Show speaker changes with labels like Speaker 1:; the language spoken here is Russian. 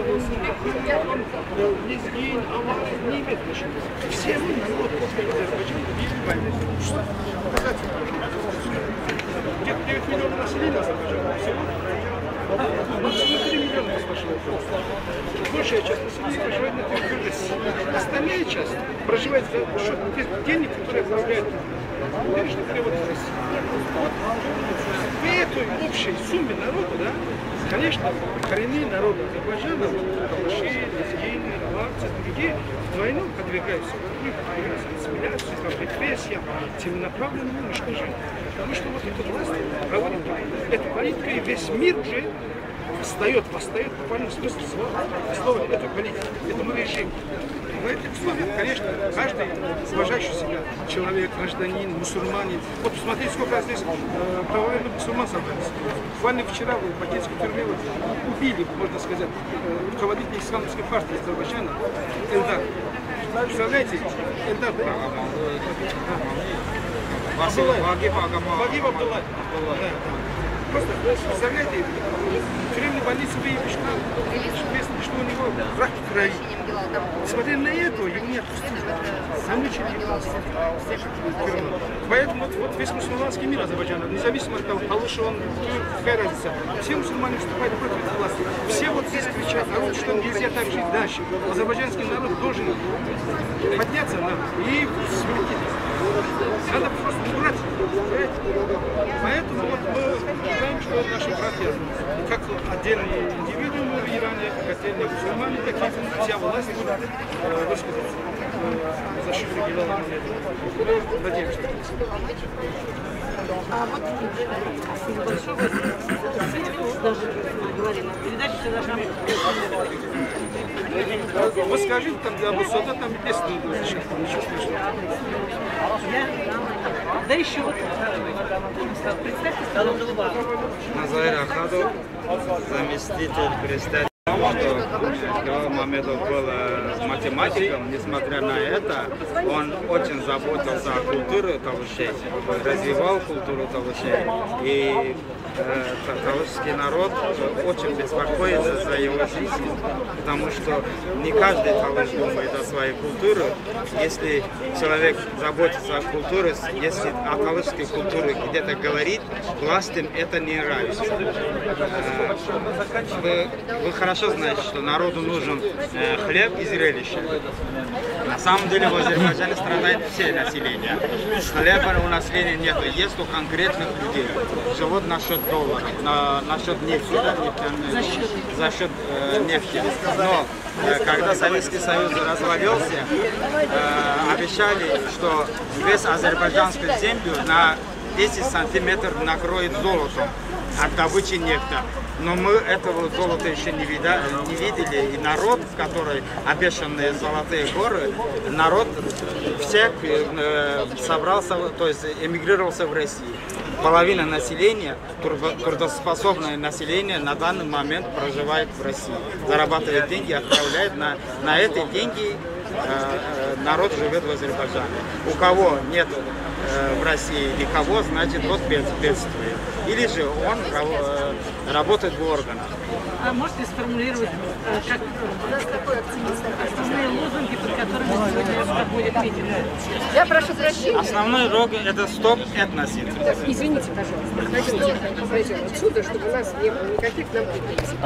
Speaker 1: оставался лезгин, авар, не имеет значения. Все мы народ Азербайджана видели войны. Где-то 9 миллионов населения Азербайджана. Всего 3 миллиона пошло. Большая часть населения проживает на территории России. Остальная часть проживает за счет денег, которые отправляют денежный перевод из России. Вот в этой общей сумме народа, да, конечно, коренные народы Азербайджана, калаши, лезгины, аварцы, другие, вдвойне подвергаются ассимиляции, репрессиям, целенаправленному уничтожению. Потому что вот эта власть проводит эту политику, и весь мир уже восстает в буквальном смысле слова этой политики, этому режиму. В этих условиях, конечно, каждый уважающий себя человек, гражданин, мусульманин. Вот посмотрите, сколько раз здесь правоверных мусульман собрались. Буквально вчера в Бакинской тюрьме убили, можно сказать, руководителя исламской партии Азербайджана Эльдар. Представляете, Эльдар Вагиб Абдуллаев. Просто представляете, в тюремной больнице выявили, что у него рак в крови. Несмотря на это, его не отпустили. Замучили его. Поэтому вот весь мусульманский мир Азербайджана, независимо от того, получше он, какая разница, все мусульмане выступают против этой власти. Все вот здесь кричат, народ, что нельзя так жить дальше. Азербайджанский народ должен подняться и свернуть. Надо просто убрать. Поэтому вот мы считаем, что наши братья, как отдельные индивидуумы в Иране, как отдельные мусульмане, так и вся власть будет высказаться в защиту Гилала Мамедова. Надеемся.
Speaker 2: А вот спасибо большое. Даже говорили, передача всегда же.
Speaker 1: Вы скажите, там для Абусада там песни будет сейчас, ничего слышно.
Speaker 2: Да еще вот, представьте, стало
Speaker 3: Назар Ахадов, заместитель председателя. Гилал Мамедов был математиком, несмотря на это, он очень заботился о культуре талышей, развивал культуру талышей. И талышский народ очень беспокоится за его жизнь, потому что не каждый талыш думает о своей культуре. Если человек заботится о культуре, если о талышской культуре где-то говорит, властям это не нравится. Вы хорошо знаете, что народу нужен хлеб и зрелище. На самом деле в Азербайджане страдает все население. Хлеба у населения нет, есть у конкретных людей. Живут на счет доллара, на счет нефти, за счет нефти. Но когда Советский Союз развалился, обещали, что весь азербайджанскую землю на 10 сантиметров накроет золотом от добычи нефти. Но мы этого золота еще не видели. И народ, который обещанные золотые горы, народ всех собрался, то есть эмигрировался в Россию. Половина населения, трудоспособное население на данный момент проживает в России. Зарабатывает деньги, отправляет на эти деньги народ живет в Азербайджане. У кого нет в России никого, значит вот бедствует. Или же он работает в органах.
Speaker 2: А можете сформулировать, как основные лозунги, под которыми сегодня проходит митинг?
Speaker 4: Я прошу прощения.
Speaker 3: Основной лозунг – это стоп этносид.
Speaker 4: Извините, пожалуйста. Хотите отсюда, чтобы у нас не было никаких нам претензий.